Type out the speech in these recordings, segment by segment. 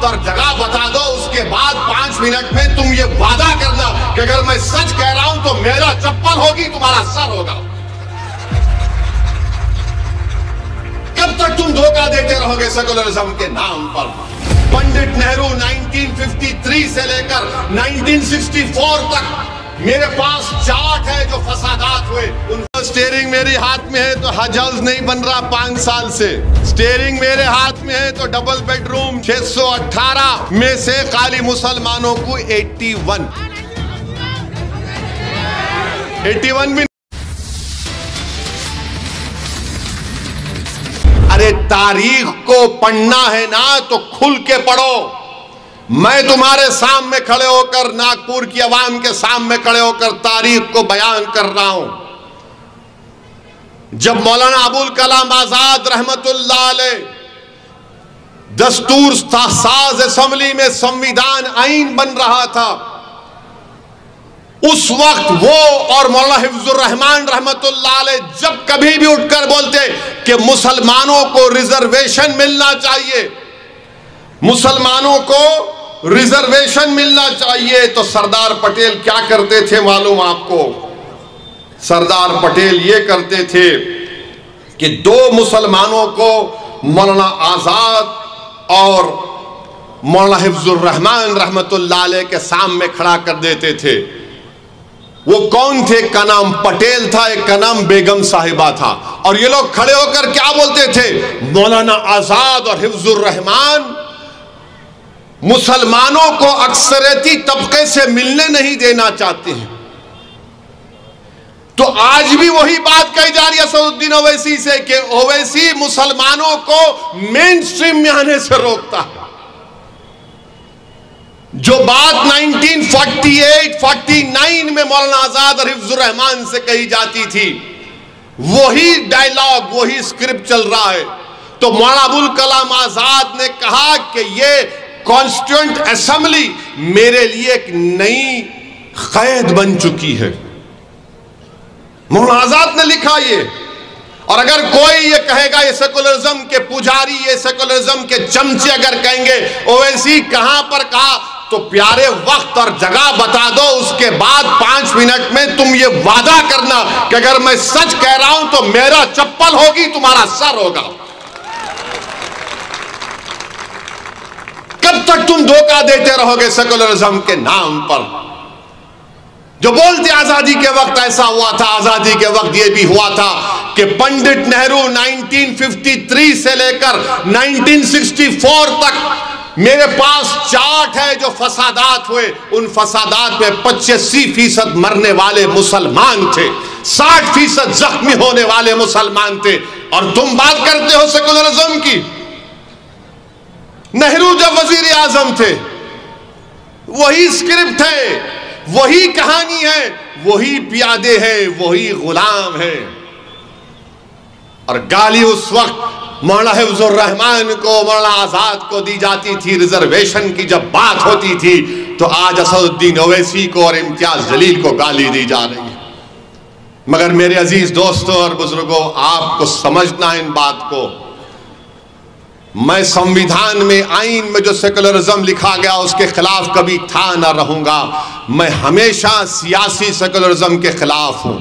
और जगह बता दो, उसके बाद 5 मिनट में तुम ये वादा करना कि अगर मैं सच कह रहा हूं तो मेरा चप्पल होगी, तुम्हारा सर होगा। कब तक तुम धोखा देते रहोगे सेकुलरिज्म के नाम पर? पंडित नेहरू 1953 से लेकर 1964 तक मेरे पास चार्ट है जो फसादात हुए। उनका स्टीयरिंग मेरे हाथ में है तो हज हाउस नहीं बन रहा 5 साल से। स्टीयरिंग मेरे हाथ में है तो डबल बेडरूम 618 में से खाली मुसलमानों को 81 भी। अरे तारीख को पढ़ना है ना तो खुल के पढ़ो। मैं तुम्हारे सामने खड़े होकर, नागपुर की आवाम के सामने खड़े होकर तारीख को बयान कर रहा हूं। जब मौलाना अबुल कलाम आजाद रहमतुल्लाह अलैह दस्तूर साज असेंबली में संविधान आईन बन रहा था, उस वक्त वो और मौलाना हिफ्जुर रहमान रहमतुल्लाह अलैह जब कभी भी उठकर बोलते कि मुसलमानों को रिजर्वेशन मिलना चाहिए, मुसलमानों को रिजर्वेशन मिलना चाहिए, तो सरदार पटेल क्या करते थे मालूम आपको? सरदार पटेल ये करते थे कि 2 मुसलमानों को मौलाना आजाद और मौलाना हिफ्जुर रहमान रहमतुल्लाह अलैह के सामने खड़ा कर देते थे। वो कौन थे? एक का नाम पटेल था, एक का नाम बेगम साहिबा था। और ये लोग खड़े होकर क्या बोलते थे? मौलाना आजाद और हिफ्जुर रहमान मुसलमानों को अक्सरियती तबके से मिलने नहीं देना चाहते हैं। तो आज भी वही बात कही जा रही है असदुद्दीन ओवैसी से कि ओवैसी मुसलमानों को मेन स्ट्रीम में आने से रोकता है। जो बात 1948-49 में मौलाना आजाद और हिफ्जुर रहमान से कही जाती थी, वही डायलॉग, वही स्क्रिप्ट चल रहा है। तो मौलाना अबुल कलाम आजाद ने कहा कि ये कॉन्स्टिट्यूएंट असेंबली मेरे लिए एक नई कैद बन चुकी है। मौलाना आजाद ने लिखा ये। और अगर कोई ये कहेगा, ये सेकुलरिज्म के पुजारी, ये सेकुलरिज्म के चमचे अगर कहेंगे ओवैसी कहां पर कहा, तो प्यारे वक्त और जगह बता दो, उसके बाद 5 मिनट में तुम ये वादा करना कि अगर मैं सच कह रहा हूं तो मेरा चप्पल होगी, तुम्हारा सर होगा। कब तक तुम धोखा देते रहोगे सेकुलरिज्म के नाम पर? जो बोलते आजादी के वक्त ऐसा हुआ था, आजादी के वक्त ये भी हुआ था कि पंडित नेहरू 1953 से लेकर 1964 तक मेरे पास चार्ट है जो फसादात हुए। उन फसादात में 85% मरने वाले मुसलमान थे, 60% जख्मी होने वाले मुसलमान थे। और तुम बात करते हो सेकुलरिज्म की। नेहरू जब वजीर आजम थे, वही स्क्रिप्ट है, वही कहानी है, वही प्यादे हैं, वही गुलाम है। और गाली उस वक्त मौलाना हिफ्जुर रहमान को, मौलाना आजाद को दी जाती थी। रिजर्वेशन की जब बात होती थी तो आज असदुद्दीन ओवैसी को और इम्तियाज जलील को गाली दी जा रही है। मगर मेरे अजीज दोस्तों और बुजुर्गों, आपको समझना इन बात को। मैं संविधान में, आईन में जो सेकुलरिज्म लिखा गया उसके खिलाफ कभी था ना रहूंगा। मैं हमेशा सियासी सेकुलरिज्म के खिलाफ हूं।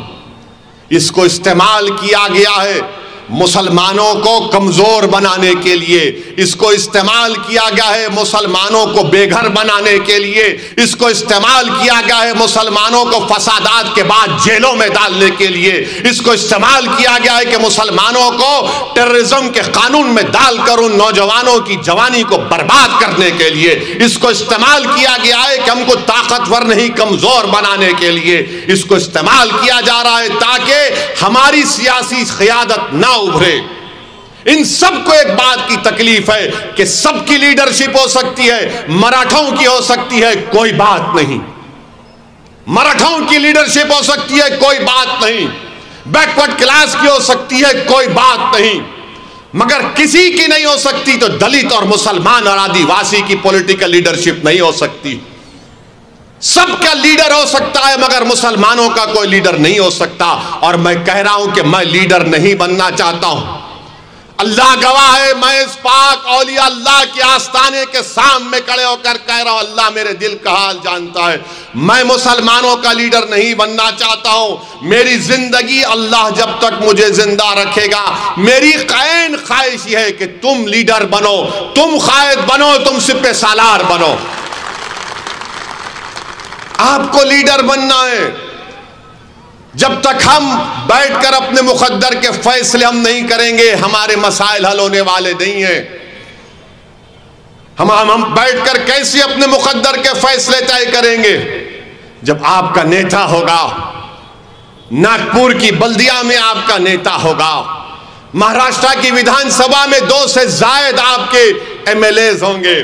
इसको इस्तेमाल किया गया है मुसलमानों को कमजोर बनाने के लिए, इसको इस्तेमाल किया गया है मुसलमानों को बेघर बनाने के लिए, इसको इस्तेमाल किया गया है मुसलमानों को फसादात के बाद जेलों में डालने के लिए, इसको इस्तेमाल किया गया है कि मुसलमानों को टेररिज्म के कानून में डालकर उन नौजवानों की जवानी को बर्बाद करने के लिए, इसको इस्तेमाल किया गया है कि हमको ताकतवर नहीं कमजोर बनाने के लिए, इसको इस्तेमाल किया जा रहा है ताकि हमारी सियासी क़यादत ना उभरे। इन सबको एक बात की तकलीफ है कि सबकी लीडरशिप हो सकती है, मराठों की हो सकती है, कोई बात नहीं। मराठों की लीडरशिप हो सकती है, कोई बात नहीं। बैकवर्ड क्लास की हो सकती है, कोई बात नहीं। मगर किसी की नहीं हो सकती तो दलित और मुसलमान और आदिवासी की पॉलिटिकल लीडरशिप नहीं हो सकती। सबका लीडर हो सकता है मगर मुसलमानों का कोई लीडर नहीं हो सकता। और मैं कह रहा हूं कि मैं लीडर नहीं बनना चाहता हूं। अल्लाह गवाह है, मैं इस पाक औलिया अल्लाह के आस्ताने के सामने खड़े होकर कह रहा हूं, अल्लाह मेरे दिल का हाल जानता है। मैं मुसलमानों का लीडर नहीं बनना चाहता हूं। मेरी जिंदगी अल्लाह जब तक मुझे जिंदा रखेगा, मेरी कैन ख्वाहिश है कि तुम लीडर बनो, तुम कायद बनो, तुम सिपह सालार बनो। आपको लीडर बनना है। जब तक हम बैठकर अपने मुकद्दर के फैसले हम नहीं करेंगे, हमारे मसाइल हल होने वाले नहीं हैं। हम बैठकर कैसे अपने मुकद्दर के फैसले तय करेंगे? जब आपका नेता होगा, नागपुर की बल्दिया में आपका नेता होगा, महाराष्ट्र की विधानसभा में 2 से ज्यादा आपके एमएलएज होंगे,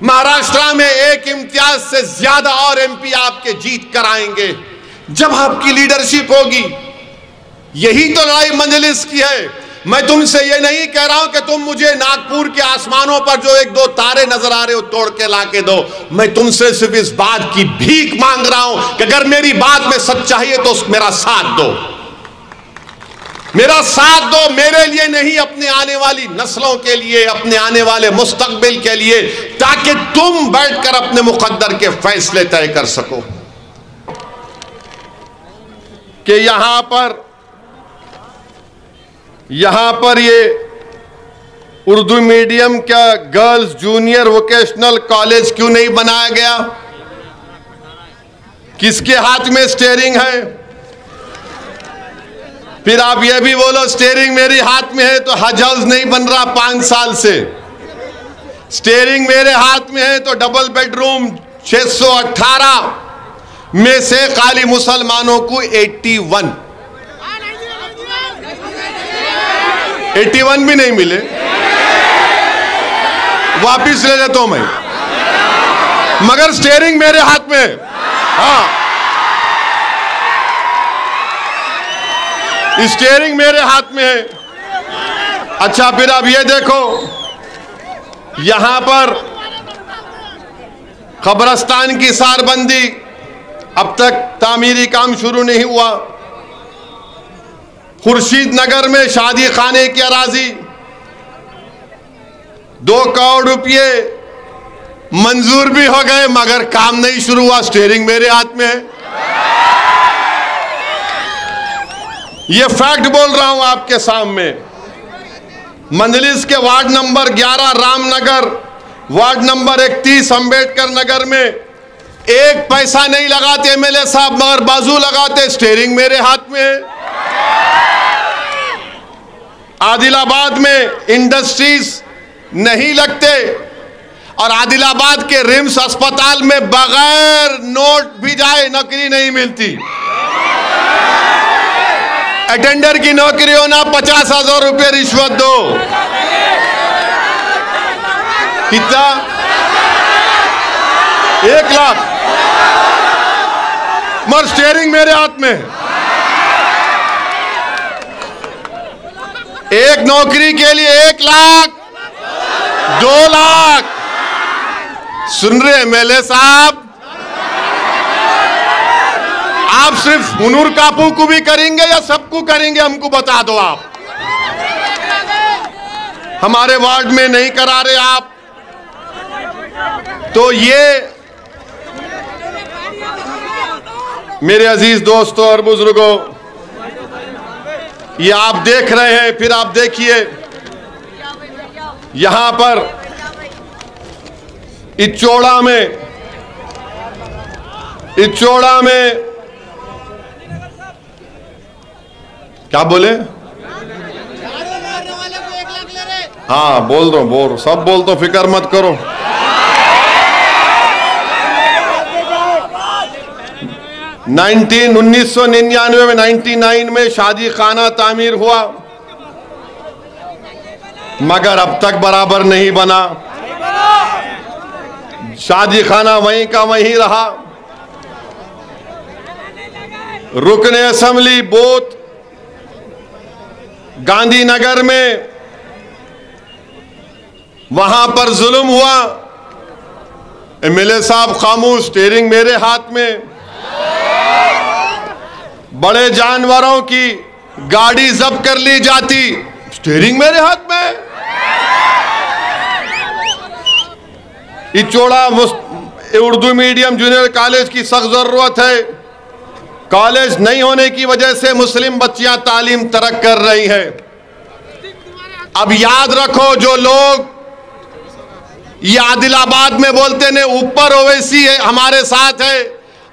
महाराष्ट्र में 1 इम्तियाज से ज्यादा और एमपी आपके जीत कराएंगे। जब आपकी लीडरशिप होगी, यही तो लड़ाई मजलिस की है। मैं तुमसे ये नहीं कह रहा हूं कि तुम मुझे नागपुर के आसमानों पर जो 1-2 तारे नजर आ रहे हो तोड़ के लाके दो। मैं तुमसे सिर्फ इस बात की भीख मांग रहा हूं कि अगर मेरी बात में सच्चाई है तो मेरा साथ दो, मेरा साथ दो। मेरे लिए नहीं, अपने आने वाली नस्लों के लिए, अपने आने वाले मुस्तकबिल के लिए, ताकि तुम बैठकर अपने मुकद्दर के फैसले तय कर सको। कि यहां पर ये उर्दू मीडियम का गर्ल्स जूनियर वोकेशनल कॉलेज क्यों नहीं बनाया गया? किसके हाथ में स्टीयरिंग है? फिर आप ये भी बोलो स्टीयरिंग मेरे हाथ में है तो हज हाउस नहीं बन रहा 5 साल से। स्टीयरिंग मेरे हाथ में है तो डबल बेडरूम 618 में से खाली मुसलमानों को 81 भी नहीं मिले। वापिस ले लेता हूं मैं, मगर स्टीयरिंग मेरे हाथ में है। हाँ, स्टीयरिंग मेरे हाथ में है। अच्छा, फिर अब ये देखो, यहां पर कब्रिस्तान की सारबंदी, अब तक तामीरी काम शुरू नहीं हुआ। खुर्शीद नगर में शादी खाने की अराजी 2 करोड़ रुपये मंजूर भी हो गए, मगर काम नहीं शुरू हुआ। स्टीयरिंग मेरे हाथ में है। ये फैक्ट बोल रहा हूं आपके सामने। मंजलिस के ward number 11 Ramnagar, ward number 31 Ambedkar Nagar में 1 पैसा नहीं लगाते एमएलए साहब, मगर बाजू लगाते। स्टीयरिंग मेरे हाथ में है। आदिलाबाद में इंडस्ट्रीज नहीं लगते और आदिलाबाद के रिम्स अस्पताल में बगैर नोट भी जाए नौकरी नहीं मिलती। अटेंडर की नौकरी होना 50,000 रुपये रिश्वत दो। कितना? 1 लाख। मगर स्टीयरिंग मेरे हाथ में। एक नौकरी के लिए 1 लाख, 2 लाख। सुन रहे एमएलए साहब? आप सिर्फ हुनूर कापू को भी करेंगे या सबको करेंगे? हमको बता दो आप। हमारे वार्ड में नहीं करा रहे आप, तो ये मेरे अजीज दोस्तों और बुजुर्गों, ये आप देख रहे हैं। फिर आप देखिए यहां पर इचोड़ा में क्या बोले? हाँ, बोल दो, सब बोल दो, फिक्र मत करो। 1999 में 99 में शादी खाना तामीर हुआ, मगर अब तक बराबर नहीं बना। शादी खाना वहीं का वहीं रहा। रुकने असेंबली बूथ गांधीनगर में, वहां पर जुल्म हुआ। एमएलए साहब खामोश, स्टीयरिंग मेरे हाथ में। बड़े जानवरों की गाड़ी जब्त कर ली जाती, स्टीयरिंग मेरे हाथ में। इचोड़ा उर्दू मीडियम जूनियर कॉलेज की सख्त जरूरत है। कॉलेज नहीं होने की वजह से मुस्लिम बच्चियां तालीम तरक कर रही हैं। अब याद रखो, जो लोग ये आदिलाबाद में बोलते ने ऊपर ओवैसी है हमारे साथ है,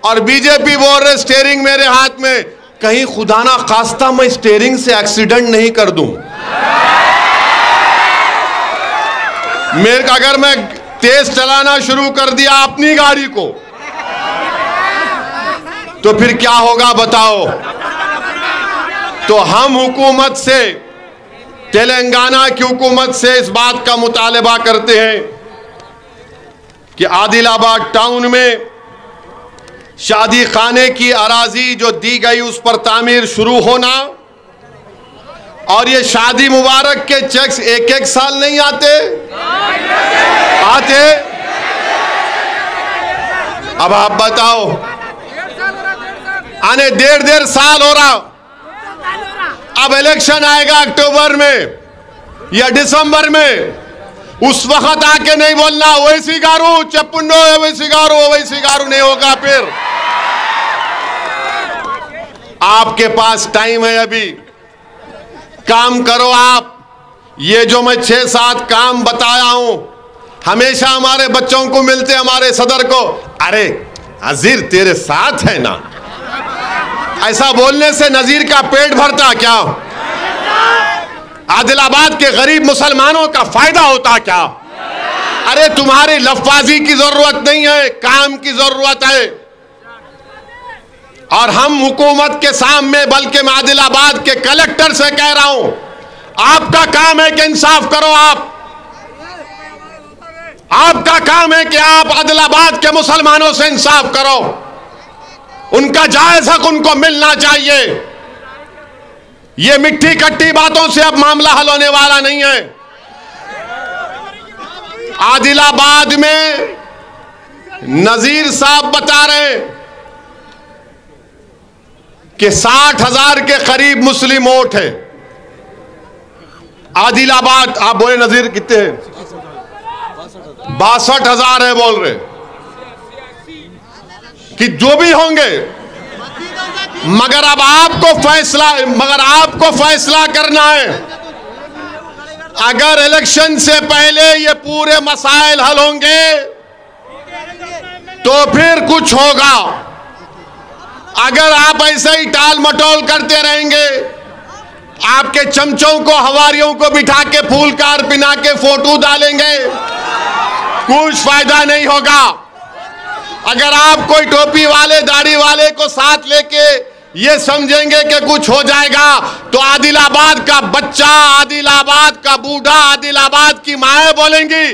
और बीजेपी बोल रहे स्टीयरिंग मेरे हाथ में, कहीं खुदा ना खास्ता मैं स्टीयरिंग से एक्सीडेंट नहीं कर दूं। अगर मैं तेज चलाना शुरू कर दिया अपनी गाड़ी को, तो फिर क्या होगा बताओ। तो हम हुकूमत से, तेलंगाना की हुकूमत से इस बात का मुतालबा करते हैं कि आदिलाबाद टाउन में शादी खाने की अराजी जो दी गई उस पर तामीर शुरू होना, और ये शादी मुबारक के चेक्स एक एक साल नहीं आते। अब आप बताओ, आने डेढ़ साल हो रहा, अब इलेक्शन आएगा अक्टूबर में या दिसंबर में, उस वक्त आके नहीं बोलना ओवैसी गारू चप्पुंडो ओवैसी गारू नहीं होगा। फिर आपके पास टाइम है, अभी काम करो आप। ये जो मैं 6-7 काम बताया हूं, हमेशा हमारे बच्चों को मिलते, हमारे सदर को, अरे नजीर तेरे साथ है ना, ऐसा बोलने से नजीर का पेट भरता क्या? आदिलाबाद के गरीब मुसलमानों का फायदा होता क्या? अरे तुम्हारी लफ्बाजी की जरूरत नहीं है, काम की जरूरत है। और हम हुकूमत के सामने, बल्कि मैं आदिलाबाद के कलेक्टर से कह रहा हूं, आपका काम है कि इंसाफ करो। आपका काम है कि आप आदिलाबाद के मुसलमानों से इंसाफ करो। उनका जायज हक उनको मिलना चाहिए। ये मिट्टी कट्टी बातों से अब मामला हल होने वाला नहीं है। आदिलाबाद में नजीर साहब बता रहे कि 60,000 के करीब मुस्लिम वोट है आदिलाबाद। आप बोले नजीर कितने हैं? 62,000 है बोल रहे कि जो भी होंगे, मगर अब आपको फैसला करना है। अगर इलेक्शन से पहले ये पूरे मसाइल हल होंगे तो फिर कुछ होगा। अगर आप ऐसे ही टाल मटोल करते रहेंगे, आपके चमचों को, हवारियों को बिठा के फूल कार पिना के फोटो डालेंगे, कुछ फायदा नहीं होगा। अगर आप कोई टोपी वाले, दाढ़ी वाले को साथ लेके ये समझेंगे कि कुछ हो जाएगा, तो आदिलाबाद का बच्चा, आदिलाबाद का बूढ़ा, आदिलाबाद की माएं बोलेंगी,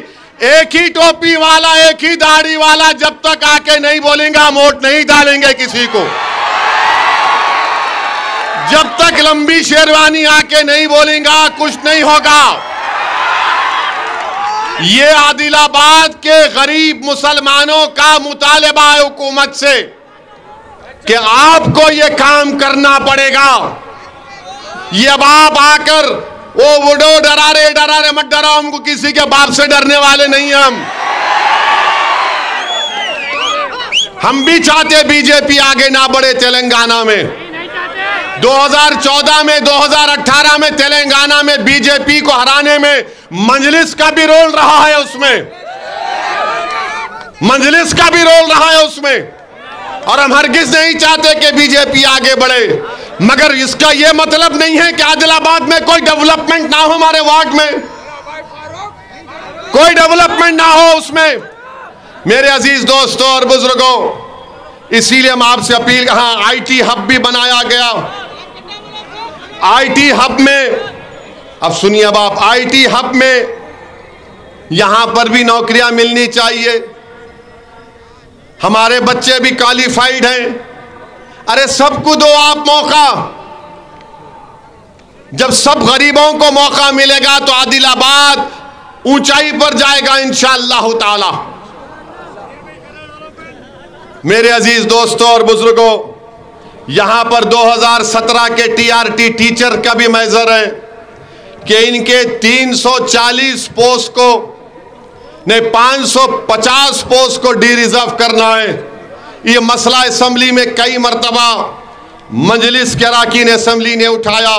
एक ही टोपी वाला, एक ही दाढ़ी वाला जब तक आके नहीं बोलेगा हम वोट नहीं डालेंगे किसी को। जब तक लंबी शेरवानी आके नहीं बोलेगा कुछ नहीं होगा। ये आदिलाबाद के गरीब मुसलमानों का मुतालबा है हुकूमत से कि आपको ये काम करना पड़ेगा। ये अब आप आकर वो बुढ़ो डरा मत डराओ, हमको किसी के बाप से डरने वाले नहीं हम। हम भी चाहते बीजेपी आगे ना बढ़े तेलंगाना में। 2014 में, 2018 में तेलंगाना में बीजेपी को हराने में मजलिस का भी रोल रहा है उसमें, मजलिस का भी रोल रहा है उसमें। और हम हरगिज नहीं चाहते कि बीजेपी आगे बढ़े, मगर इसका यह मतलब नहीं है कि आदिलाबाद में कोई डेवलपमेंट ना हो, हमारे वार्ड में कोई डेवलपमेंट ना हो उसमें। मेरे अजीज दोस्तों और बुजुर्गों, इसीलिए हम आपसे अपील, हाँ आईटी हब भी बनाया गया। आईटी हब में, अब सुनिए, अब आप आईटी हब में यहां पर भी नौकरियां मिलनी चाहिए। हमारे बच्चे भी क्वालिफाइड हैं। अरे सबको दो आप मौका। जब सब गरीबों को मौका मिलेगा तो आदिलाबाद ऊंचाई पर जाएगा इंशाअल्लाह ताला। मेरे अजीज दोस्तों और बुजुर्गों, यहां पर 2017 के टीआरटी टीचर का भी मैजर है। कि इनके 340 पोस्ट को नहीं 550 पोस्ट को डी रिजर्व करना है। ये मसला असेंबली में कई मरतबा मजलिस के अरकान असेंबली ने उठाया।